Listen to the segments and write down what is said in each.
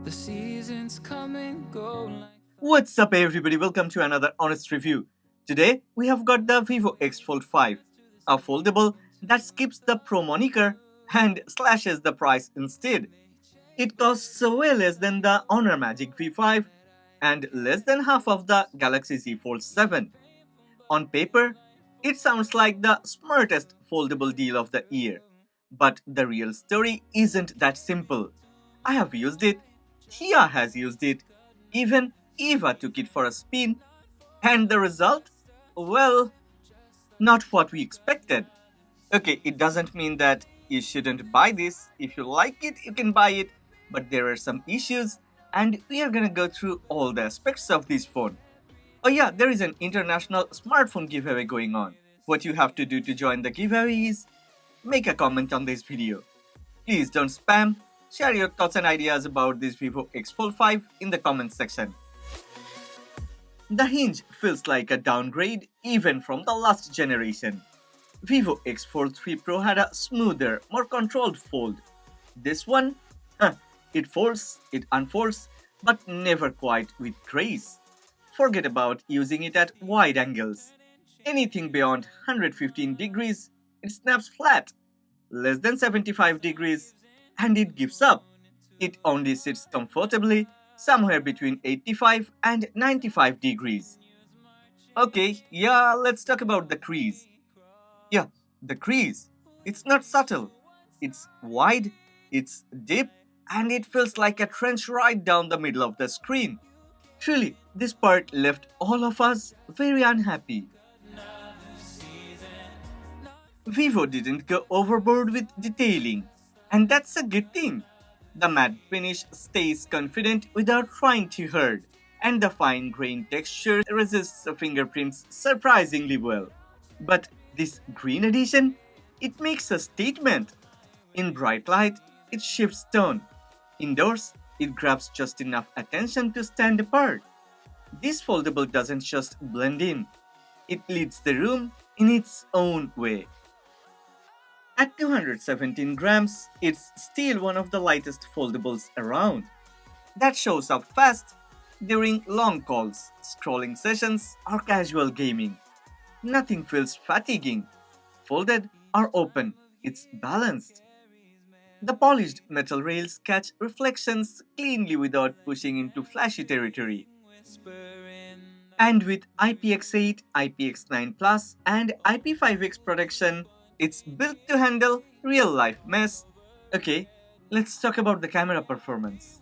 The seasons come and go like What's up, everybody? Welcome to another honest review. Today, we have got the Vivo X Fold 5, a foldable that skips the Pro moniker and slashes the price instead. It costs way less than the Honor Magic V5 and less than half of the Galaxy Z Fold 7. On paper, it sounds like the smartest foldable deal of the year. But the real story isn't that simple. I have used it, Thea has used it, even Eva took it for a spin, and the result? Well, not what we expected. Okay, it doesn't mean that you shouldn't buy this. If you like it, you can buy it, but there are some issues, and we are gonna go through all the aspects of this phone. Oh, yeah, there is an international smartphone giveaway going on. What you have to do to join the giveaway is make a comment on this video. Please don't spam. Share your thoughts and ideas about this Vivo X Fold 5 in the comments section. The Hinge feels like a downgrade even from the last generation. Vivo X Fold 3 Pro had a smoother, more controlled fold. This one, it folds, it unfolds, but never quite with grace. Forget about using it at wide angles. Anything beyond 115 degrees, it snaps flat. Less than 75 degrees, and it gives up. It only sits comfortably somewhere between 85 and 95 degrees. Okay, yeah, let's talk about the crease. Yeah, the crease. It's not subtle. It's wide, it's deep, and it feels like a trench right down the middle of the screen. Truly, this part left all of us very unhappy. Vivo didn't go overboard with detailing, and that's a good thing. The matte finish stays confident without trying too hard, and the fine grained texture resists the fingerprints surprisingly well. But this green edition, it makes a statement. In bright light, it shifts tone. Indoors, it grabs just enough attention to stand apart. This foldable doesn't just blend in, it leads the room in its own way. At 217 grams, it's still one of the lightest foldables around. That shows up fast during long calls, scrolling sessions, or casual gaming. Nothing feels fatiguing. Folded or open, it's balanced. The polished metal rails catch reflections cleanly without pushing into flashy territory. whispering. And with IPX8, IPX9 Plus, and IP5X protection, it's built to handle real life mess. Okay, let's talk about the camera performance.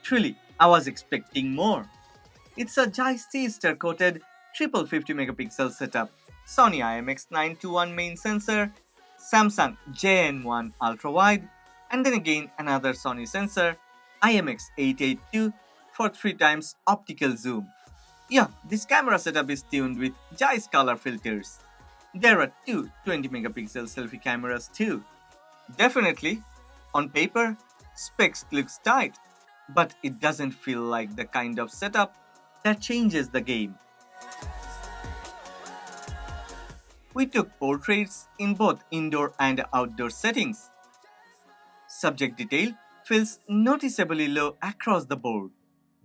Truly, I was expecting more. It's a J-C star coated triple 50 megapixel setup, Sony IMX921 main sensor, Samsung JN1 ultra wide, and then again another Sony sensor, IMX882 for 3 times optical zoom. Yeah, this camera setup is tuned with Zeiss color filters. There are two 20 megapixel selfie cameras too. Definitely, on paper, specs looks tight, but it doesn't feel like the kind of setup that changes the game. We took portraits in both indoor and outdoor settings. Subject detail feels noticeably low across the board.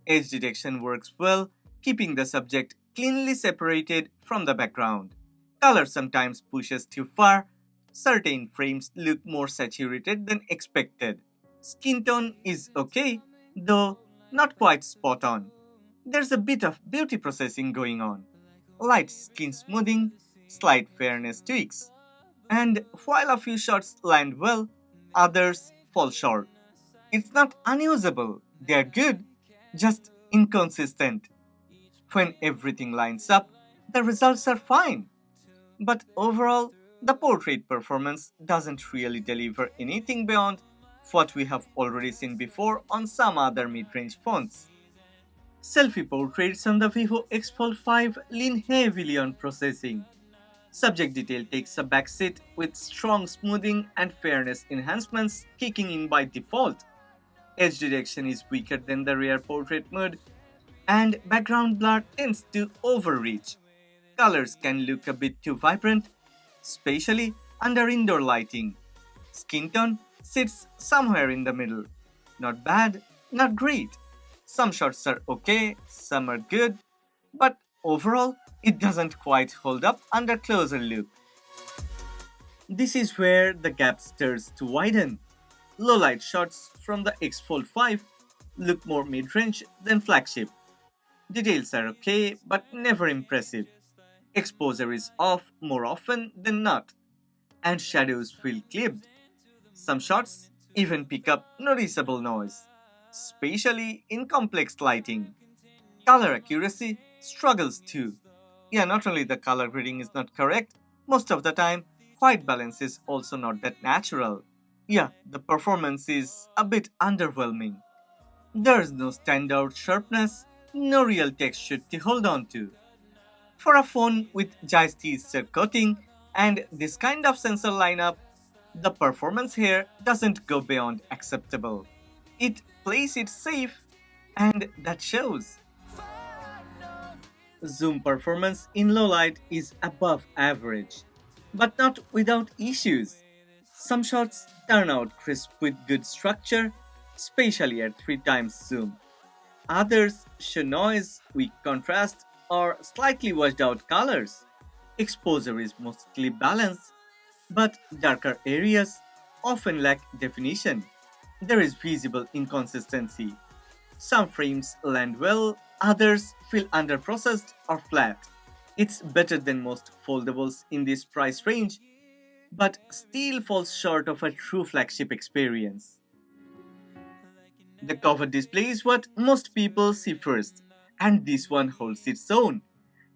Edge detection works well, keeping the subject cleanly separated from the background. Color sometimes pushes too far. Certain frames look more saturated than expected. Skin tone is okay, though not quite spot on. There's a bit of beauty processing going on. Light skin smoothing, slight fairness tweaks. And while a few shots land well, others fall short. It's not unusable, they're good, just inconsistent. When everything lines up, the results are fine. But overall, the portrait performance doesn't really deliver anything beyond what we have already seen before on some other mid-range phones. Selfie portraits on the Vivo X Fold 5 lean heavily on processing. Subject detail takes a backseat with strong smoothing and fairness enhancements kicking in by default. Edge detection is weaker than the rear portrait mode, and background blur tends to overreach. Colors can look a bit too vibrant, especially under indoor lighting. Skin tone sits somewhere in the middle. Not bad, not great. Some shots are okay, some are good, but overall, it doesn't quite hold up under closer look. This is where the gap starts to widen. Low light shots from the X Fold 5 look more mid range than flagship. Details are okay, but never impressive. Exposure is off more often than not, and shadows feel clipped. Some shots even pick up noticeable noise, especially in complex lighting. Color accuracy struggles too. Yeah, not only the color grading is not correct, most of the time, white balance is also not that natural. Yeah, the performance is a bit underwhelming. There's no standout sharpness, no real texture to hold on to. For a phone with J-Sticker coating and this kind of sensor lineup, the performance here doesn't go beyond acceptable. It plays it safe, and that shows. Zoom performance in low light is above average, but not without issues. Some shots turn out crisp with good structure, especially at 3 times zoom. Others show noise, weak contrast, or slightly washed out colors. Exposure is mostly balanced, but darker areas often lack definition. There is visible inconsistency. Some frames land well, others feel underprocessed or flat. It's better than most foldables in this price range, but still falls short of a true flagship experience. The cover display is what most people see first, and this one holds its own.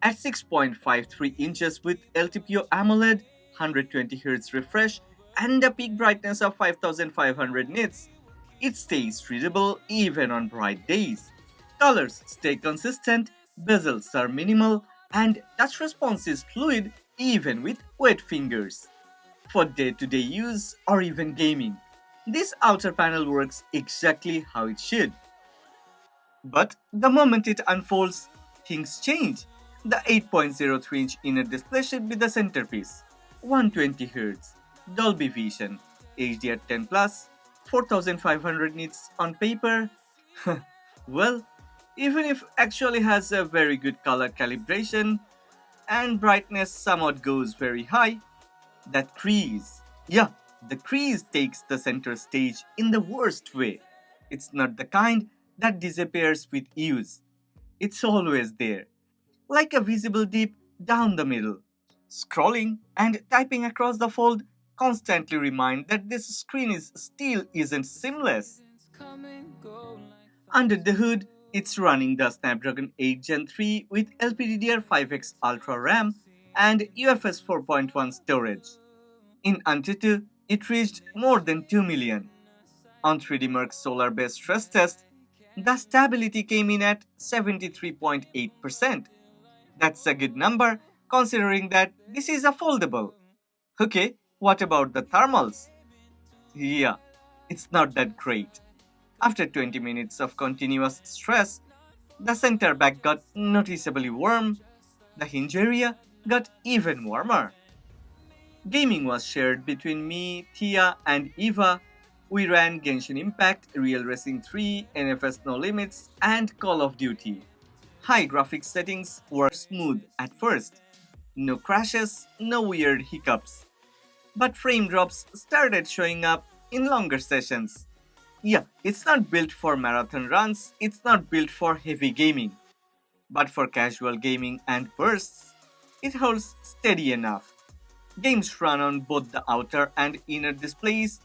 At 6.53 inches with LTPO AMOLED, 120Hz refresh, and a peak brightness of 5500 nits, it stays readable even on bright days. Colors stay consistent, bezels are minimal, and touch response is fluid even with wet fingers. For day-to-day use or even gaming, this outer panel works exactly how it should. But the moment it unfolds, things change. The 8.03-inch inner display should be the centerpiece. 120Hz, Dolby Vision, HDR 10 Plus, 4500 nits on paper. Well, even if actually has a very good color calibration and brightness somewhat goes very high, that crease. Yeah, the crease takes the center stage in the worst way. It's not the kind that disappears with use. It's always there, like a visible dip down the middle. Scrolling and typing across the fold constantly remind that this screen is still isn't seamless. come and go like Under the hood, it's running the Snapdragon 8 Gen 3 with LPDDR5X Ultra RAM and UFS 4.1 storage. In Antutu, it reached more than 2 million. On 3D Merc's solar-based stress test, the stability came in at 73.8%. That's a good number considering that this is a foldable. Okay, what about the thermals? Yeah, it's not that great. After 20 minutes of continuous stress, the center back got noticeably warm, the hinge area got even warmer. Gaming was shared between me, Thea, and Eva. We ran Genshin Impact, Real Racing 3, NFS No Limits, and Call of Duty. High graphics settings were smooth at first. No crashes, no weird hiccups. But frame drops started showing up in longer sessions. Yeah, it's not built for marathon runs, it's not built for heavy gaming. But for casual gaming and bursts, it holds steady enough. Games run on both the outer and inner displays,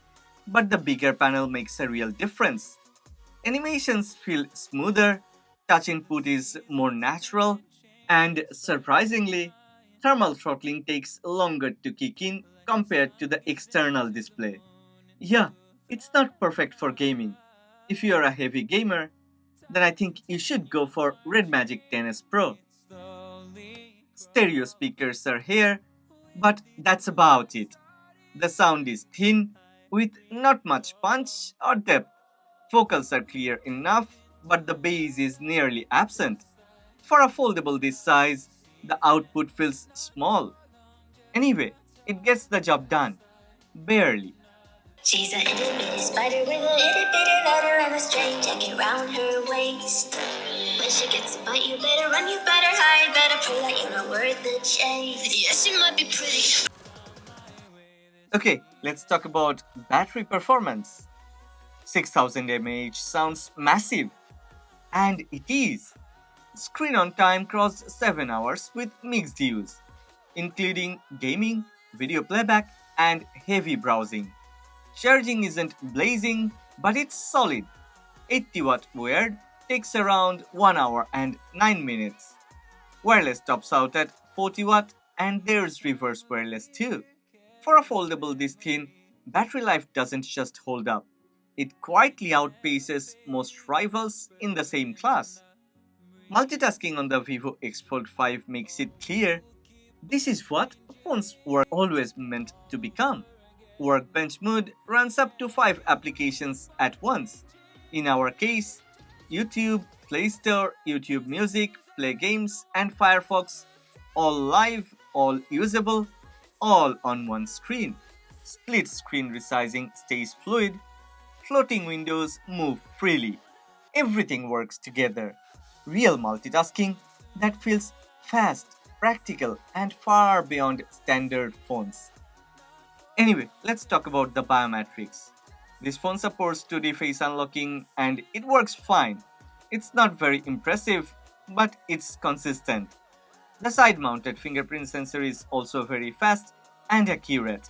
but the bigger panel makes a real difference. Animations feel smoother, touch input is more natural, and surprisingly, thermal throttling takes longer to kick in compared to the external display. Yeah, it's not perfect for gaming. If you are a heavy gamer, then I think you should go for Red Magic 10s Pro. slowly. Stereo speakers are here, but that's about it. The sound is thin, with not much punch or depth. Vocals are clear enough, but the bass is nearly absent. For a foldable this size, the output feels small. Anyway, it gets the job done. Barely. She's a itty bitty spider with a itty bitty letter and a string hanging round her waist. When she gets a bite, you better run, you better hide, better pray that you're not worth the chase. Yeah, she might be pretty. Okay, let's talk about battery performance. 6000 mAh sounds massive, and it is. Screen on time crossed 7 hours with mixed use, including gaming, video playback, and heavy browsing. Charging isn't blazing, but it's solid. 80-watt wired takes around 1 hour and 9 minutes. Wireless tops out at 40 watt, and there's reverse wireless too. For a foldable this thin, battery life doesn't just hold up. It quietly outpaces most rivals in the same class. Multitasking on the Vivo X Fold 5 makes it clear this is what phones were always meant to become. Workbench mode runs up to 5 applications at once. In our case, YouTube, Play Store, YouTube Music, Play Games, and Firefox, all live, all usable, all on one screen. Split screen resizing stays fluid, floating windows move freely. Everything works together. Real multitasking that feels fast, practical, and far beyond standard phones. Anyway, let's talk about the biometrics. This phone supports 2D face unlocking and it works fine. It's not very impressive, but it's consistent. The side mounted fingerprint sensor is also very fast and accurate.